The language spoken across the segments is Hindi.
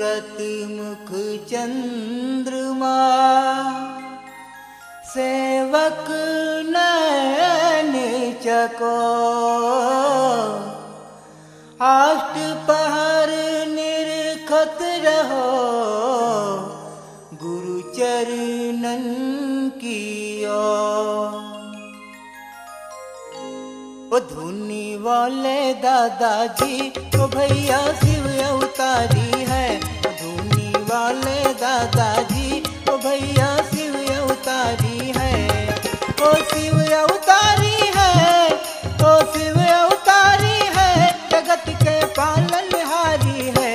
मूरत मुख चंद्रमा, सेवक नयन चकोर। अष्ट पहर निरखत रहो गुरु चरणन की ओर। ओ धुनी वाले दादाजी ओ भैया शिव अवतारी है। धुनी वाले दादाजी ओ भैया शिव अवतारी है। ओ शिव अवतारी है, ओ शिव अवतारी है, जगत के पालनहारी है।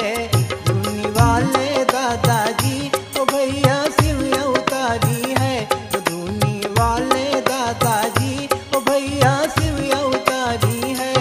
धुनी वाले दादाजी ओ भैया शिव अवतारी है। धुनी वाले दादाजी ओ भैया शिव अवतारी है।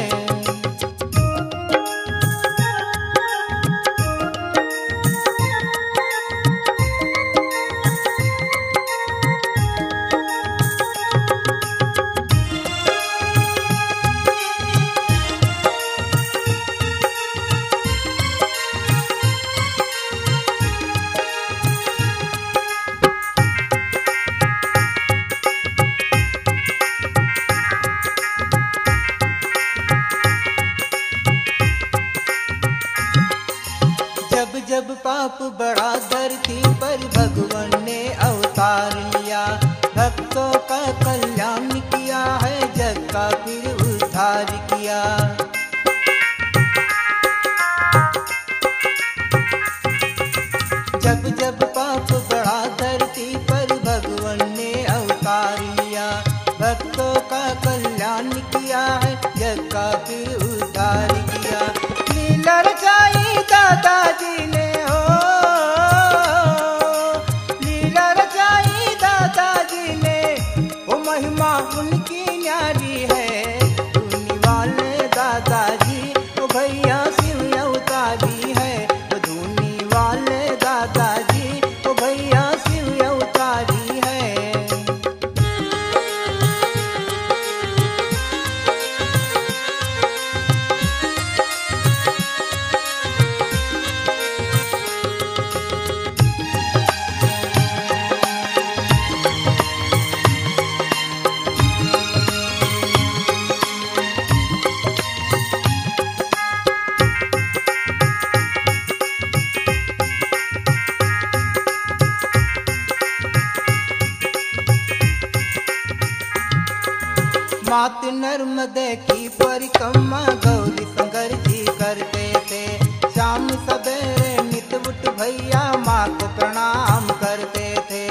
जब जब पाप बढ़ा धरती पर भगवान ने अवतार लिया। भक्तों का कल्याण किया है, जग का फिर उद्धार किया। जब जब पाप बढ़ा धरती पर भगवान ने अवतार लिया। भक्तों का कल्याण किया है, जग का फिर उद्धार किया। लीला रचाई दादाजी ने हो, लीला रचाई दादाजी ने, वो महिमा उनकी न्यारी है। धुनी वाले दादाजी ओ भैया शिव अवतारी है। धुनी वाले दादाजी ओ भैया शिव अवतारी है। मात नर्मदे की परिक्रमा गौरी शंकर जी करते थे। शाम सवेरे नित उठ भैया माँ को प्रणाम करते थे।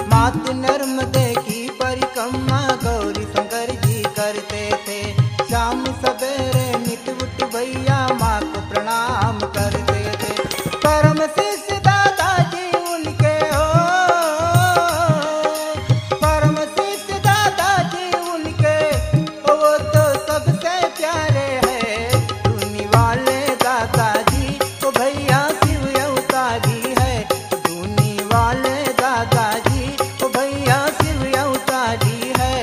मात नर्मदे की परिक्रमा गौरी शंकर जी करते थे। शाम सवेरे नित उठ भैया माँ को प्रणाम करते थे। परम शिष्य दादाजी उनके हो, परम शिष्य दादाजी उनके, वो तो सबसे प्यारे हैं। धुनी वाले दादाजी तो भैया शिव अवतारी है। धुनी वाले दादाजी तो भैया शिव अवतारी है।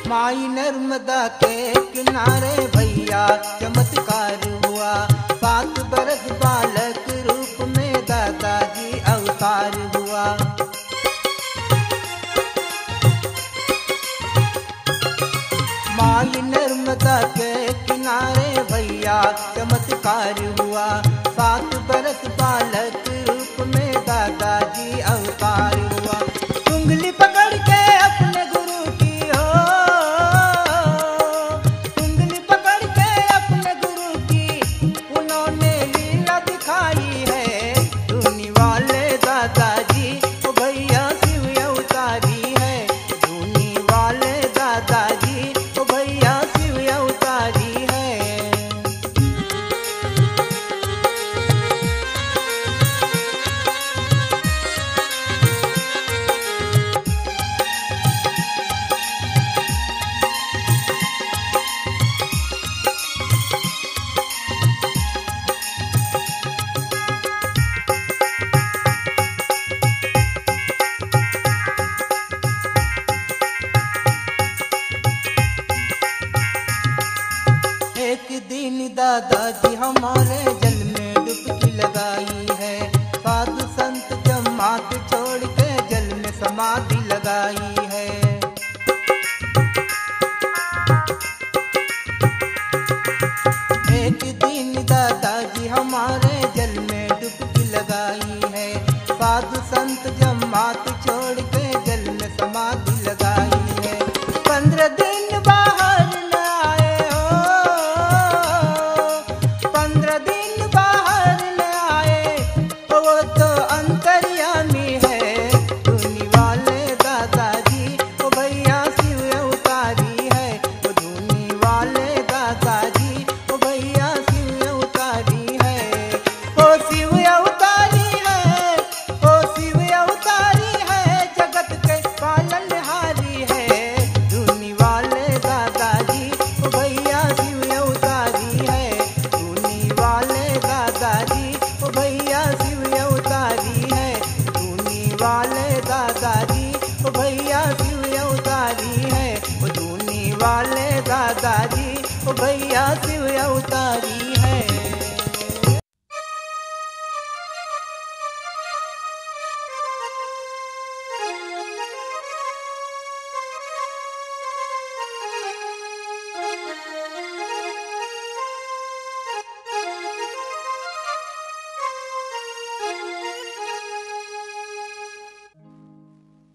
माई नर्मदा के किनारे भैया चमत्कार हुआ। 7 बरस बालक रूप में दादाजी अवतार हुआ। माई नर्मदा के किनारे भैया चमत्कार हुआ। 7 बरस बालक रूप में दादाजी अवतार हुआ। उंगली पकड़ के अपने गुरु की हो, उंगली पकड़ के अपने गुरु की उन्होंने लीला दिखाई है। धुनी वाले दादाजी ओ भैया शिव अवतारी है। धुनी वाले दादाजी ओ वाले दादाजी, ओ भैया शिव अवतारी है।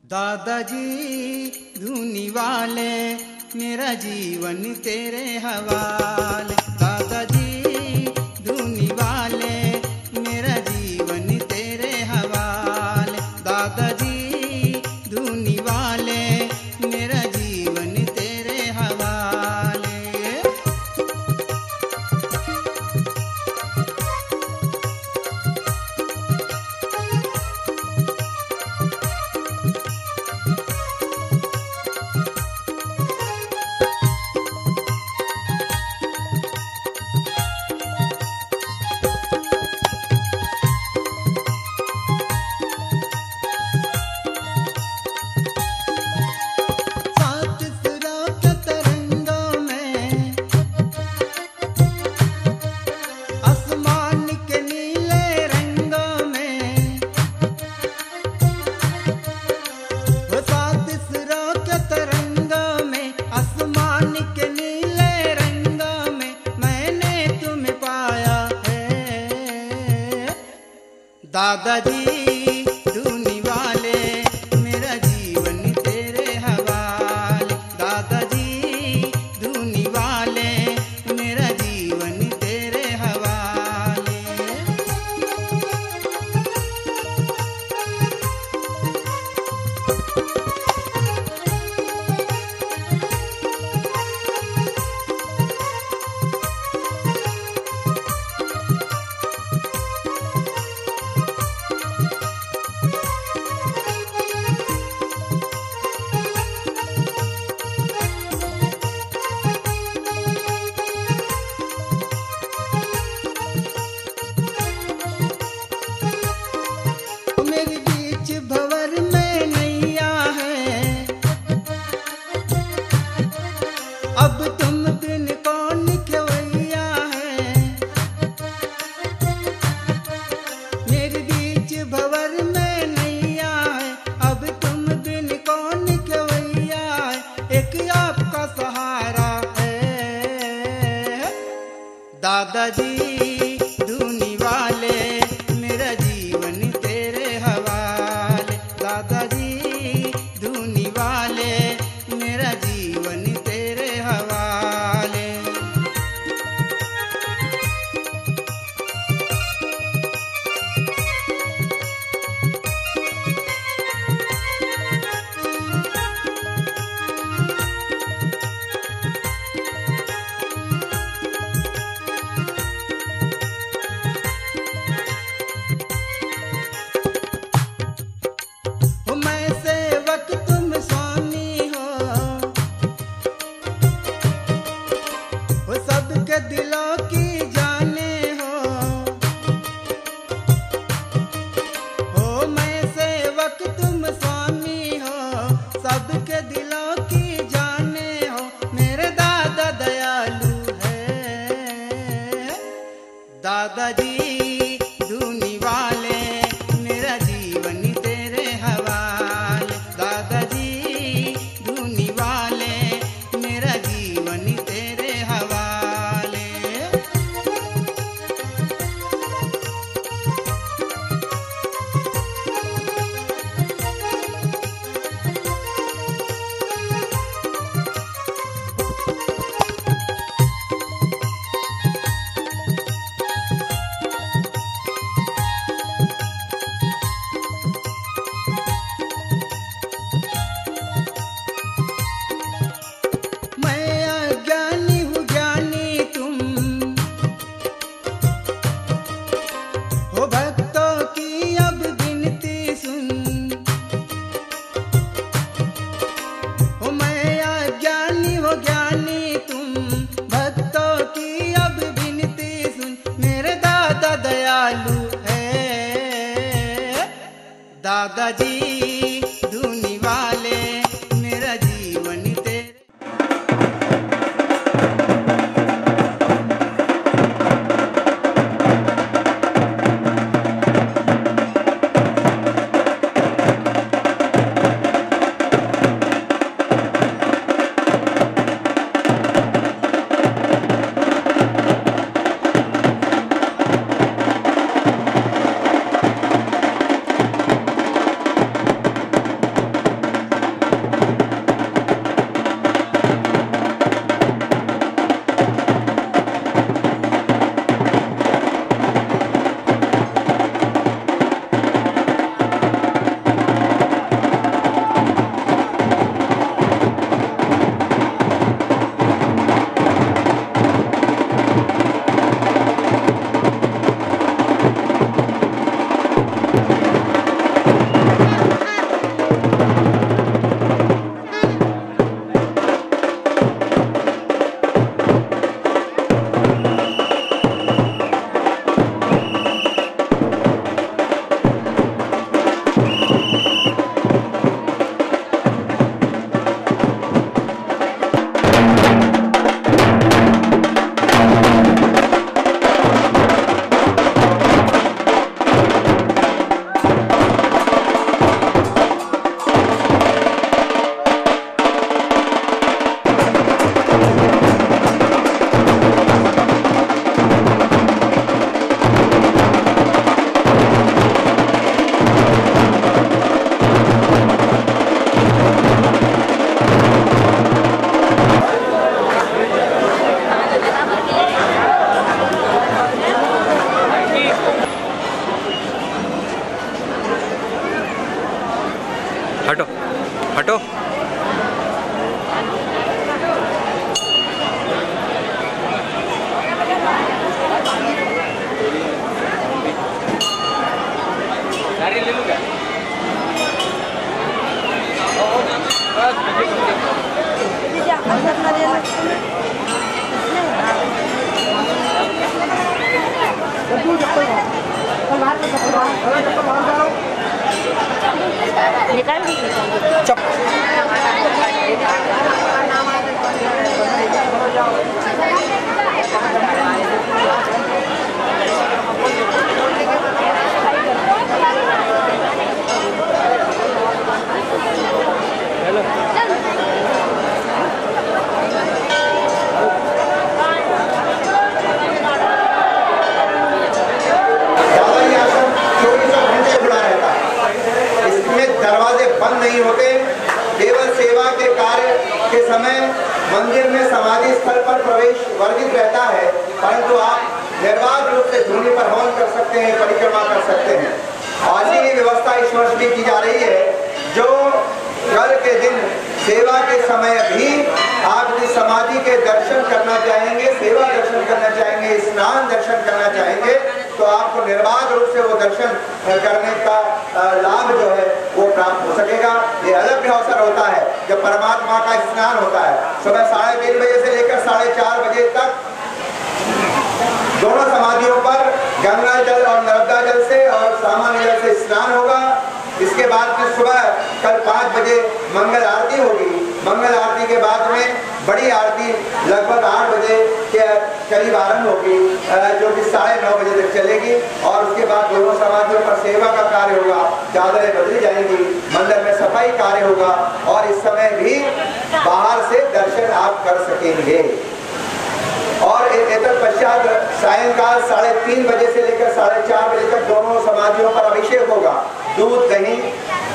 दादाजी धूनी वाले, मेरा जीवन तेरे हवाले। दादाजी धूनी वाले, मेरा जीवन तेरे हवाले। दादाजी धूनी वाले, मेरा जीवन तेरे हवाले। दादाजी धूनी वाले, मेरा जीवन तेरे हवाले। दादाजी धूनी वाले, मेरा जीवन तेरे हवाले। मेरे बीच भंवर में नैया है, अब तुम बिन कौन खेवैया है। मेरे बीच भंवर में नैया है, अब तुम बिन कौन खेवैया है। एक आपका सहारा है। दादाजी धूनी वाले, मेरा जीवन तेरे हवाले। दादाजी धूनी वाले, मेरा जीवन तेरे हवाले। मैं सेवक तुम स्वामी हो, वो सबके दिलों की जाने हो। ओ मैं सेवक तुम स्वामी हो, सबके दिलों की जाने हो। मेरे दादा दयालु है। दादाजी धूनी वाले, मेरा जीवन तेरे हवाले। दादाजी धूनी वाले, मेरा जीवन तेरे हवाले। दादाजी धूनी वाले मेरा जीवन तेरे दरवाजे बंद नहीं होते। केवल सेवा के कार्य के समय मंदिर में समाधि स्थल पर प्रवेश वर्जित रहता है, परंतु आप निर्बाध रूप से धूनी पर हवन कर सकते हैं, परिक्रमा कर सकते हैं। ऐसी ही व्यवस्था इस वर्ष भी की जा रही है। जो कल के दिन सेवा के समय भी आप यदि समाधि के दर्शन करना चाहेंगे, सेवा दर्शन करना चाहेंगे, स्नान दर्शन करना चाहेंगे, तो आपको निर्बाध रूप से वो दर्शन करने का लाभ जो है वो प्राप्त हो सकेगा। ये अलग अवसर होता है जब परमात्मा का स्नान होता है। सुबह 3:30 बजे से लेकर 4:30 बजे तक दोनों समाधियों पर गंगा जल और नर्मदा जल से और सामान्य जल से स्नान होगा। इसके बाद में सुबह कल 5 बजे मंगल आरती होगी। मंगल आरती के बाद में बड़ी आरती लगभग 8 बजे के करीब आरंभ होगी, जो कि 9:30 बजे तक चलेगी। और उसके बाद दोनों समाधियों पर सेवा का कार्य होगा, चादरें बदली जाएंगी, मंदिर में सफाई कार्य होगा और इस समय भी बाहर से दर्शन आप कर सकेंगे। और पश्चात सायंकाल 3:30 बजे से लेकर 4:30 बजे तक दोनों समाधियों पर अभिषेक होगा, दूध दही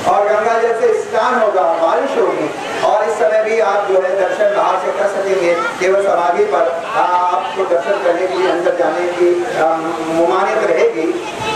और गंगा जल से स्नान होगा, बारिश होगी। और इस समय भी आप जो है दर्शन बाहर से कर सकेंगे। केवल समाधि पर आपको दर्शन करने के लिए अंदर जाने की ममानियत रहेगी।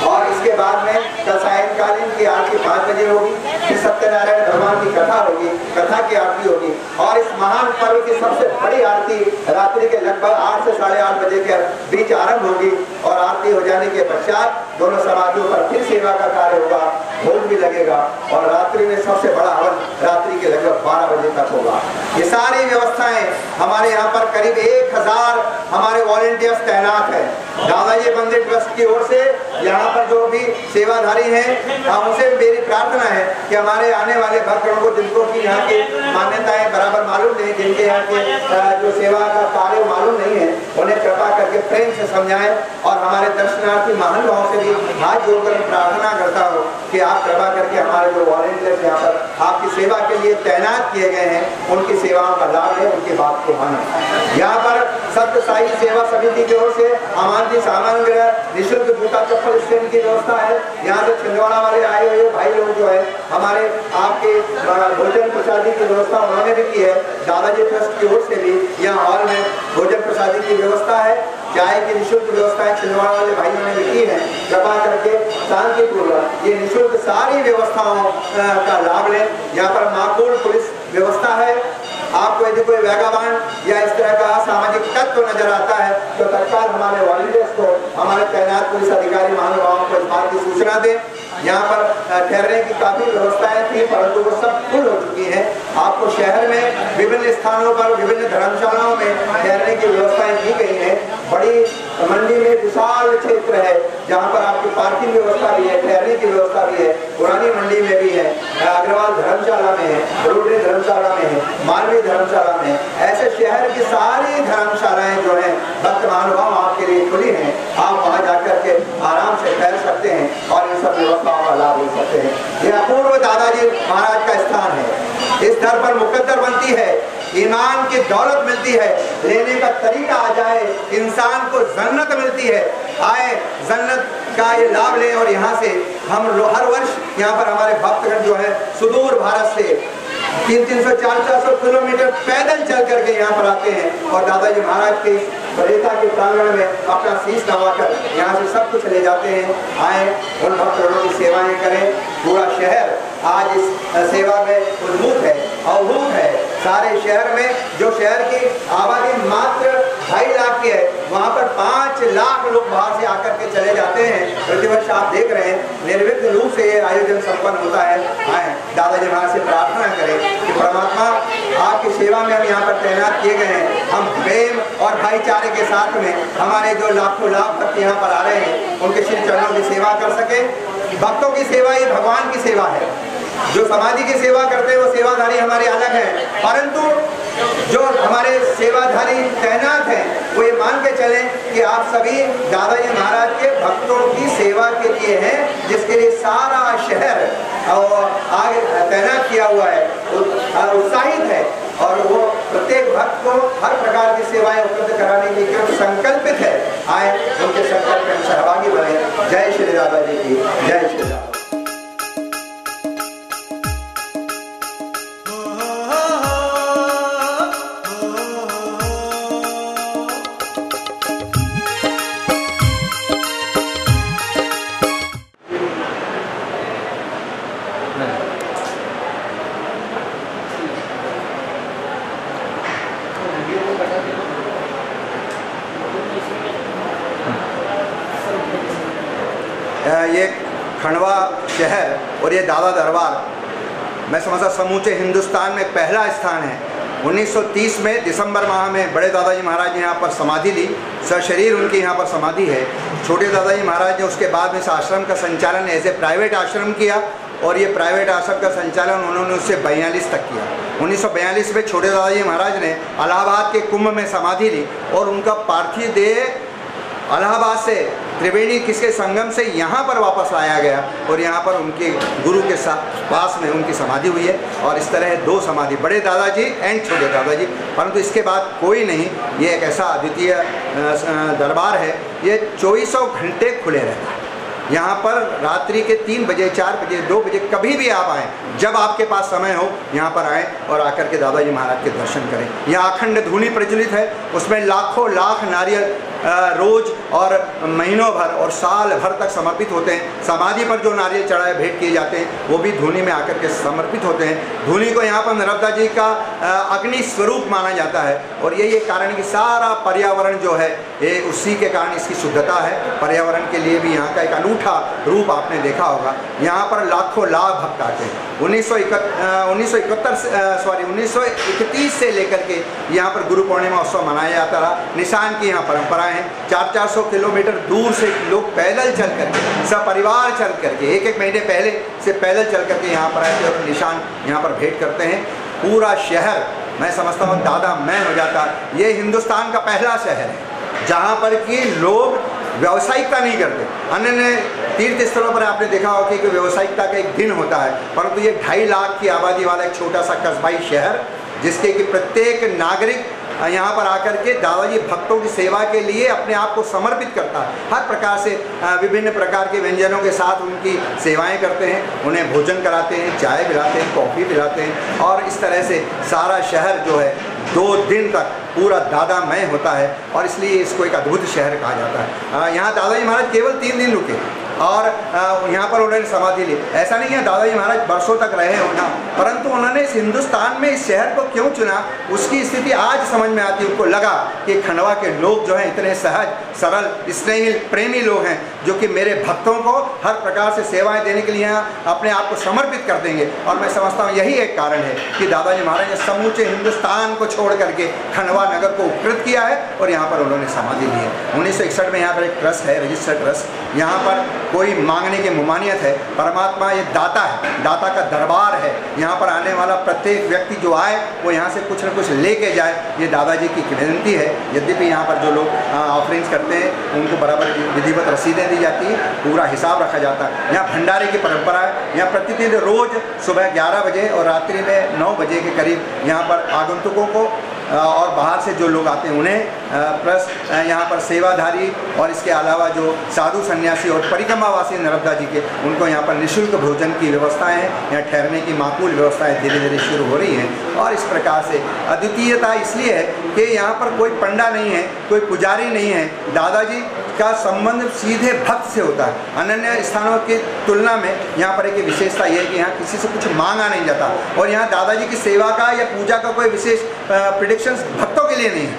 और इसके बाद में कल सायंकालीन की आरती 5 बजे होगी, फिर सत्यनारायण भगवान की कथा होगी, कथा की आरती होगी। और इस महान पर्व की सबसे बड़ी आरती रात्रि के लगभग 8 से 8:30 बजे के बीच आरंभ होगी। और आरती हो जाने के पश्चात दोनों समाधियों पर फिर सेवा का कार्य होगा, भोग भी लगेगा और रात्रि में सबसे बड़ा हवन रात्रि के लगभग 12 बजे तक होगा। ये सारी व्यवस्थाएं हमारे यहाँ पर करीब 1000 हमारे वॉलंटियर्स तैनात हैं। दादाजी मंदिर ट्रस्ट की ओर से यहाँ पर जो भी सेवाधारी हैं, उनसे मेरी प्रार्थना है कि हमारे आने वाले भक्तों को, जिनको की यहाँ की मान्यताएं बराबर मालूम नहीं, जिनके यहाँ के जो सेवा का कार्य मालूम नहीं है, उन्हें कृपा करके प्रेम से समझाएं। और हमारे दर्शनार्थी महानुभावों से भी हाथ जोड़कर प्रार्थना करता हूँ कि आप कृपा करके हमारे जो वॉलंटियर्स यहाँ पर आपकी सेवा के लिए तैनात किए गए हैं, उनकी सेवाओं का लाभ है, उनकी बात को माने। यहाँ पर सत्य साई सेवा समिति की ओर से अमानती सामान गृह, निःशुल्क जूता चप्पल स्टैंड की व्यवस्था है। यहाँ से छिंदवाड़ा वाले आए हुए भाई लोग जो है हमारे आपके भोजन प्रसादी की व्यवस्था उन्होंने भी की है। दादाजी ट्रस्ट की ओर से भी यहाँ हॉल में भोजन प्रसादी की व्यवस्था है। चाय की निःशुल्क व्यवस्थाएं छिंदवाड़ा वाले भाइयों ने भी की है। कृपा करके शांतिपूर्वक ये निःशुल्क सारी व्यवस्थाओं का लाभ लें। यहाँ पर माकूल पुलिस व्यवस्था है। आपको यदि कोई वैगावान या इस तरह का असामाजिक तत्व नजर आता है तो तत्काल हमारे वॉलंटियर्स को, हमारे तैनात पुलिस अधिकारी महानुभावों को इस बात की सूचना दें। यहाँ पर ठहरने की काफी व्यवस्थाएं थी, परंतु वो सब फुल हो चुकी हैं। आपको शहर में विभिन्न स्थानों पर, विभिन्न धर्मशालाओं में ठहरने की व्यवस्थाएं की गई हैं। बड़ी मंडी में विशाल क्षेत्र है जहाँ पर आपकी पार्किंग व्यवस्था भी है, ठहरने की व्यवस्था भी है। पुरानी मंडी में भी है, अग्रवाल धर्मशाला में है, रोटरी धर्मशाला में है, मानवी धर्मशाला में। ऐसे शहर की सारी धर्मशालाएं जो है भक्त महानुभाव आपके लिए खुली हैं। आप वहाँ जाकर के आराम से ठहर सकते हैं और इन सब व्यवस्थाओं का लाभ ले सकते हैं। यह अपूर्व दादाजी महाराज का स्थान है। इस दर पर मुकद्दर बनती है, ईमान की दौलत मिलती है, लेने का तरीका आ जाए, इंसान को जन्नत मिलती है। आए जन्नत का ये लाभ लें। और यहाँ से हम हर वर्ष यहाँ पर हमारे भक्तगण जो है सुदूर भारत से 300-400 किलोमीटर पैदल चल करके यहाँ पर आते हैं और दादाजी महाराज के बरेता के प्रांगण में अपना शीश नवाकर यहाँ से सब कुछ ले जाते हैं। आए उन भक्तगणों की सेवाएं करें। पूरा शहर आज इस सेवा में उद्भूत है, अवभूत है। सारे शहर में जो शहर की आबादी मात्र 2.5 लाख की है, वहाँ पर 5 लाख लोग बाहर से आकर के चले जाते हैं। प्रतिवर्ष आप देख रहे हैं निर्विघ्न रूप से ये आयोजन संपन्न होता है। आए दादाजी महाराज से प्रार्थना करें कि परमात्मा आपकी सेवा में हम यहाँ पर तैनात किए गए हैं, हम प्रेम और भाईचारे के साथ में हमारे जो लाखों लाख भक्त यहाँ पर आ रहे हैं उनके श्री चरणों की सेवा कर सके। भक्तों की सेवा ये भगवान की सेवा है। जो समाधि की सेवा करते हैं वो सेवाधारी हमारे अलग हैं, परंतु जो हमारे सेवाधारी तैनात हैं वो ये मान के चलें कि आप सभी दादाजी महाराज के भक्तों की सेवा के लिए हैं, जिसके लिए सारा शहर आगे तैनात किया हुआ है, उत्साहित है और वो प्रत्येक भक्त को हर प्रकार की सेवाएं उपलब्ध कराने के लिए संकल्पित है। आए उनके संकल्प में सहभागी बने। जय श्री दादाजी की जय श्री दादा। ये खंडवा शहर और ये दादा दरबार मैं समझता समूचे हिंदुस्तान में पहला स्थान है। 1930 में दिसंबर माह में बड़े दादाजी महाराज ने यहाँ पर समाधि ली, सशरीर उनकी यहाँ पर समाधि है। छोटे दादाजी महाराज ने उसके बाद में इस आश्रम का संचालन एज ए प्राइवेट आश्रम किया और ये प्राइवेट आश्रम का संचालन उन्होंने उससे 42 तक किया। 1942 में छोटे दादाजी महाराज ने इलाहाबाद के कुंभ में समाधि ली और उनका पार्थिव देह इलाहाबाद से त्रिवेणी किसके संगम से यहाँ पर वापस लाया गया और यहाँ पर उनके गुरु के साथ पास में उनकी समाधि हुई है। और इस तरह 2 समाधि, बड़े दादाजी एंड छोटे दादाजी, परंतु इसके बाद कोई नहीं। ये एक ऐसा अद्वितीय दरबार है, ये 24 घंटे खुले रहता है। यहाँ पर रात्रि के 3 बजे 4 बजे 2 बजे कभी भी आप आएँ, जब आपके पास समय हो यहाँ पर आएँ और आकर के दादाजी महाराज के दर्शन करें। यहाँ अखंड धूनी प्रज्वलित है, उसमें लाखों लाख नारियल रोज और महीनों भर और साल भर तक समर्पित होते हैं। समाधि पर जो नारियल चढ़ाए भेंट किए जाते हैं वो भी धूनी में आकर के समर्पित होते हैं। धूनी को यहाँ पर नर्मदा जी का अग्नि स्वरूप माना जाता है और यही एक कारण कि सारा पर्यावरण जो है ये उसी के कारण इसकी शुद्धता है। पर्यावरण के लिए भी यहाँ का एक अनूठा रूप आपने देखा होगा। यहाँ पर लाखों लाख भक्त आते हैं। 1931 से लेकर के यहाँ पर गुरु पूर्णिमा उत्सव मनाया जाता रहा। निशान की यहाँ परंपराएं हैं। 400-400 किलोमीटर दूर से लोग पैदल चल करके, सब परिवार चल करके, 1-1 महीने पहले से पैदल चल करके यहाँ पर आते और निशान यहाँ पर भेंट करते हैं। पूरा शहर मैं समझता हूँ दादा मैं हो जाता। ये हिंदुस्तान का पहला शहर है जहाँ पर कि लोग व्यावसायिकता नहीं करते। अन्य तीर्थ स्थलों पर आपने देखा होगा कि व्यावसायिकता का एक दिन होता है, परंतु ये 2.5 लाख की आबादी वाला एक छोटा सा कस्बाई शहर जिसके कि प्रत्येक नागरिक यहाँ पर आकर के दादाजी भक्तों की सेवा के लिए अपने आप को समर्पित करता है। हर प्रकार से विभिन्न प्रकार के व्यंजनों के साथ उनकी सेवाएं करते हैं, उन्हें भोजन कराते हैं, चाय पिलाते हैं, कॉफ़ी पिलाते हैं और इस तरह से सारा शहर जो है 2 दिन तक पूरा दादामय होता है और इसलिए इसको एक अद्भुत शहर कहा जाता है। यहाँ दादाजी महाराज केवल 3 दिन रुके और यहाँ पर उन्होंने समाधि ली। ऐसा नहीं है दादाजी महाराज बरसों तक रहे होना, परंतु उन्होंने इस हिंदुस्तान में इस शहर को क्यों चुना उसकी स्थिति आज समझ में आती है। उनको लगा कि खंडवा के लोग जो हैं इतने सहज सरल स्नेही प्रेमी लोग हैं जो कि मेरे भक्तों को हर प्रकार से सेवाएं देने के लिए अपने आप को समर्पित कर देंगे। और मैं समझता हूँ यही एक कारण है कि दादाजी महाराज ने समूचे हिंदुस्तान को छोड़ करके खंडवा नगर को उपकृत किया है और यहाँ पर उन्होंने समाधि ली है। 1961 में यहाँ पर एक ट्रस्ट है, रजिस्टर्ड ट्रस्ट। यहाँ पर कोई मांगने की मुमानियत है। परमात्मा ये दाता है, दाता का दरबार है। यहाँ पर आने वाला प्रत्येक व्यक्ति जो आए वो यहाँ से कुछ न कुछ लेके जाए, ये दादाजी की विनती है। यद्यपि यहाँ पर जो लोग ऑफरिंग्स करते हैं उनको बराबर विधिवत रसीदें दी जाती है, पूरा हिसाब रखा जाता है। यहाँ भंडारे की परंपरा है। यहाँ प्रतिदिन रोज सुबह 11 बजे और रात्रि में 9 बजे के करीब यहाँ पर आगंतुकों को और बाहर से जो लोग आते हैं उन्हें प्लस यहाँ पर सेवाधारी और इसके अलावा जो साधु सन्यासी और परिक्रमावासी नर्मदा जी के उनको यहाँ पर निःशुल्क भोजन की व्यवस्थाएं हैं। यहाँ ठहरने की माकूल व्यवस्थाएं धीरे धीरे शुरू हो रही हैं और इस प्रकार से अद्वितीयता इसलिए है कि यहाँ पर कोई पंडा नहीं है, कोई पुजारी नहीं है। दादाजी का संबंध सीधे भक्त से होता है। अन्य स्थानों की तुलना में यहाँ पर एक विशेषता यह है कि यहाँ किसी से कुछ मांगा नहीं जाता और यहाँ दादाजी की सेवा का या पूजा का कोई विशेष प्रेडिक्शंस भक्तों के लिए नहीं है।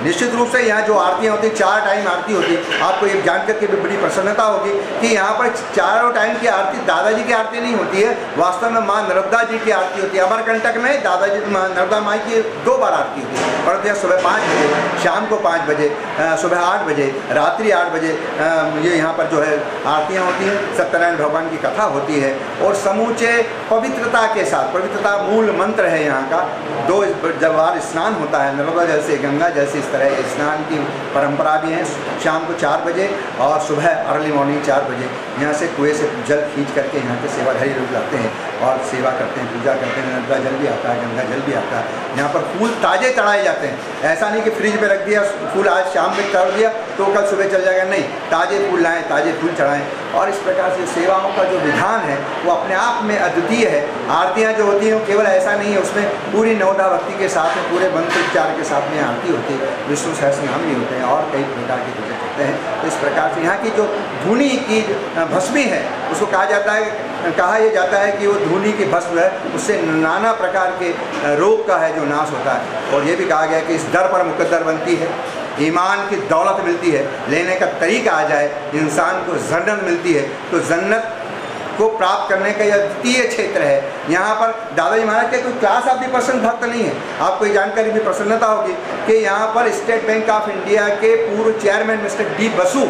निश्चित रूप से यहाँ जो आरतियाँ होती, 4 टाइम आरती होती, आपको ये जान करके भी बड़ी प्रसन्नता होगी कि यहाँ पर चारों टाइम की आरती दादाजी की आरती नहीं होती है, वास्तव में माँ नर्मदा जी की आरती होती है। अमरकंटक में दादाजी नर्मदा माई की 2 बार आरती होती है, परंतु यहाँ सुबह 5 बजे, शाम को 5 बजे, सुबह 8 बजे, रात्रि 8 बजे ये यहाँ पर जो है आरतियाँ होती हैं, सत्यनारायण भगवान की कथा होती है और समूचे पवित्रता के साथ, पवित्रता मूल मंत्र है यहाँ का। 2 बार स्नान होता है, नर्मदा जल से, गंगा जल से, इस तरह स्नान की परंपरा भी है। शाम को 4 बजे और सुबह अर्ली मॉर्निंग 4 बजे यहाँ से कुएँ से जल खींच करके यहाँ के सेवाधारी लोग लाते हैं और सेवा करते हैं, पूजा करते हैं। नर्मदा जल भी आता है, गंगा जल भी आता है। यहाँ पर फूल ताजे चढ़ाए जाते हैं, ऐसा नहीं कि फ्रिज में रख दिया फूल, आज शाम में चढ़ दिया तो कल सुबह चल जाएगा, नहीं, ताजे फूल लाएँ, ताजे फूल चढ़ाएँ। और इस प्रकार से सेवाओं का जो विधान है वो अपने आप में अद्वितीय है। आरतियाँ जो होती हैं वो केवल ऐसा नहीं है, उसमें पूरी नवदा भक्ति के साथ में, पूरे मंत्रोच्चार के साथ में आरती होती है, विष्णु सहस्रनाम भी होते हैं और कई प्रकार के पूजा करते हैं। तो इस प्रकार से यहाँ की जो धूनी की भस्मी है उसको कहा जाता है, कहा यह जाता है कि वो धूनी की भस्म है, उससे नाना प्रकार के रोग का है जो नाश होता है। और ये भी कहा गया कि इस दर पर मुकद्दर बनती है, ईमान की दौलत मिलती है, लेने का तरीका आ जाए, इंसान को जन्नत मिलती है। तो जन्नत को प्राप्त करने का यह द्वितीय क्षेत्र है। यहाँ पर दादाजी महाराज के कोई क्लास ऑफ द पर्सन भक्त नहीं है। आपको ये जानकारी भी प्रसन्नता होगी कि यहाँ पर स्टेट बैंक ऑफ इंडिया के पूर्व चेयरमैन मिस्टर डी बसु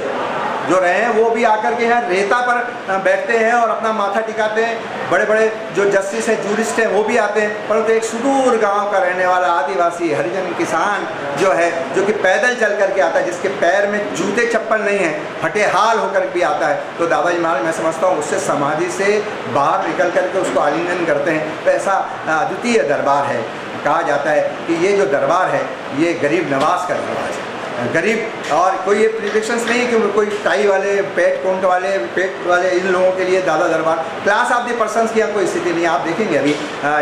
जो रहे हैं, वो भी आकर के यहाँ रेता पर बैठते हैं और अपना माथा टिकाते हैं। बड़े बड़े जो जस्टिस हैं, जूरिस्ट हैं, वो भी आते हैं। परंतु एक सुदूर गांव का रहने वाला आदिवासी हरिजन किसान जो है, जो कि पैदल चल करके आता है, जिसके पैर में जूते चप्पल नहीं हैं, फटे हाल होकर भी आता है, तो दादाजी महाराज मैं समझता हूँ उससे समाधि से बाहर निकल करके उसको आलिंगन करते हैं। तो ऐसा अद्वितीय दरबार है। कहा जाता है कि ये जो दरबार है ये गरीब नवाज का दरबार है। गरीब और कोई ये प्रिडिक्शंस नहीं है कि कोई टाई वाले, पेट वाले इन लोगों के लिए दादा दरबार, क्लास ऑफ द पर्सन्स की यहाँ कोई स्थिति नहीं। आप देखेंगे अभी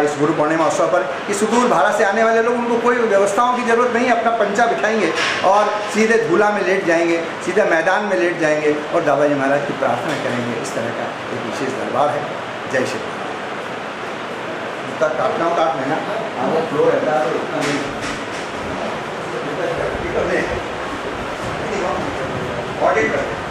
इस गुरु पूर्णिमा उत्सव पर कि सुदूर भारत से आने वाले लोग, उनको कोई व्यवस्थाओं की ज़रूरत नहीं है, अपना पंचा बिठाएंगे और सीधे झूला में लेट जाएंगे, सीधे मैदान में लेट जाएंगे और दादाजी महाराज की प्रार्थना करेंगे। इस तरह का एक विशेष दरबार है। जय श्री राम। जितना काटना हो काट लेना, वो फ्लो रहता है उतना नहीं। ऑडिट करते हैं।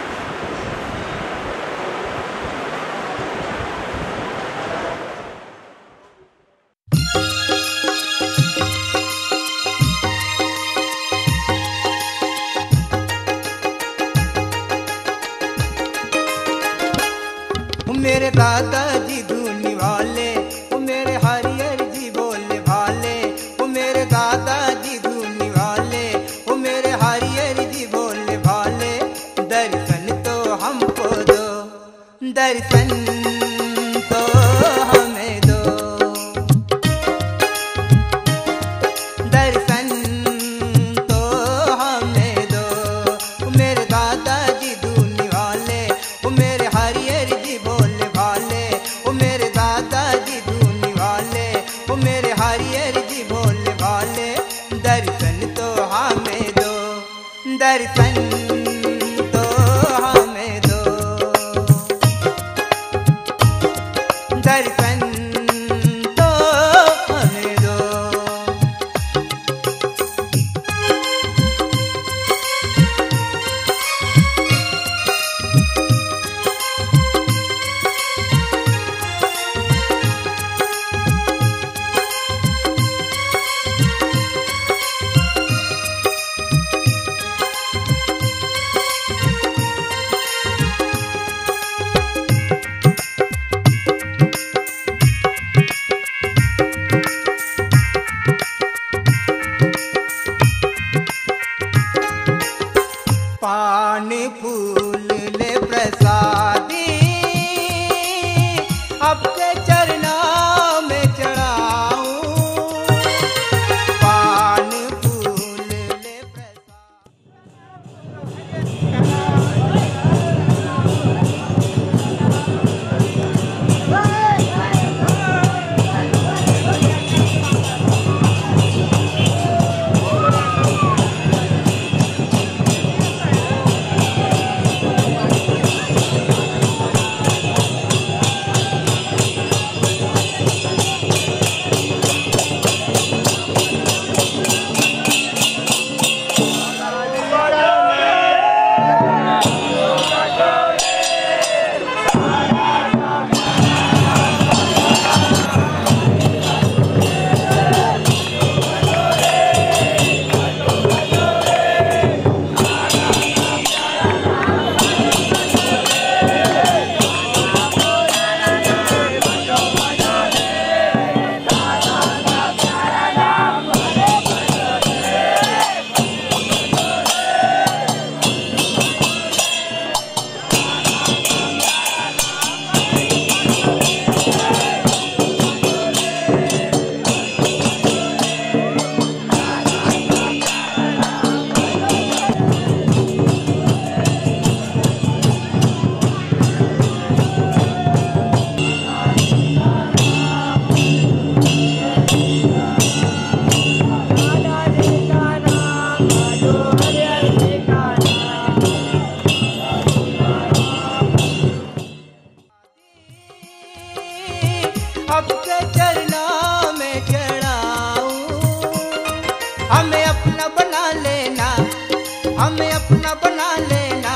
मेरे दादाजी धूनी वाले, वो मेरे हरिहर जी बोले भाले, वो मेरे दादाजी धूनी वाले, वो मेरे हरिहर जी बोले भाले। दर्शन तो हमको दो, दर्शन तो हमें दो, दर्शन तो हमें दो। वो मेरे दादाजी धूनी वाले, वो मेरे हरिहर जी बोले भाले, वो मेरे दादाजी धूनी वाले, वो मेरे हरिहर जी बोले भाले। दर्शन तो हमें दो, दर्शन तो हमें दो, दर्शन तो हमें दो। हमें अपना बना लेना, हमें अपना बना लेना,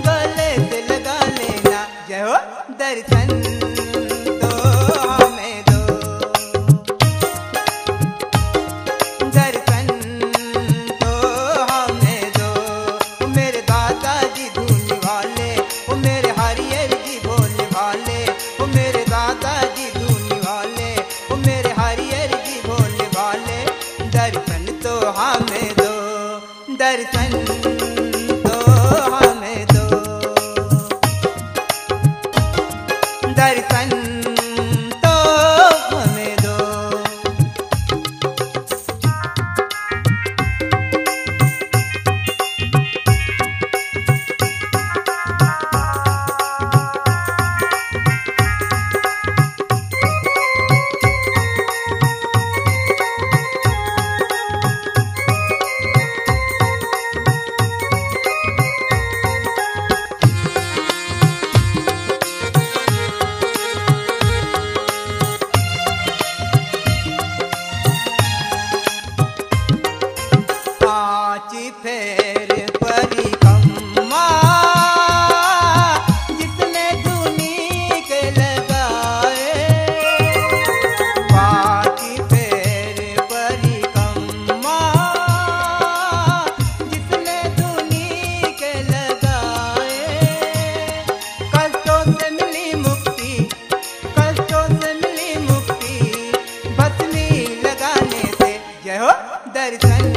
गले से लगा लेना। जय हो दर्शन तो हमें दो, दर्शन तो हमें दो। मेरे दादाजी धूने वाले, वो मेरे हरियर जी बोलने वाले, वो मेरे दादाजी धूने वाले, वो मेरे हरियर जी बोलने वाले। दर्शन तो हमें दो, दर्शन तो हमें दो, दर्शन तो हमें दो। पाँच फेर परिक्रमा जितने दुनी के लगाए, पाँच फेर परिक्रमा जितने दुनी के लगाए। कष्टों से मिली मुक्ति, कष्टों से मिली मुक्ति, भस्मी लगाने से। जय हो दर्शन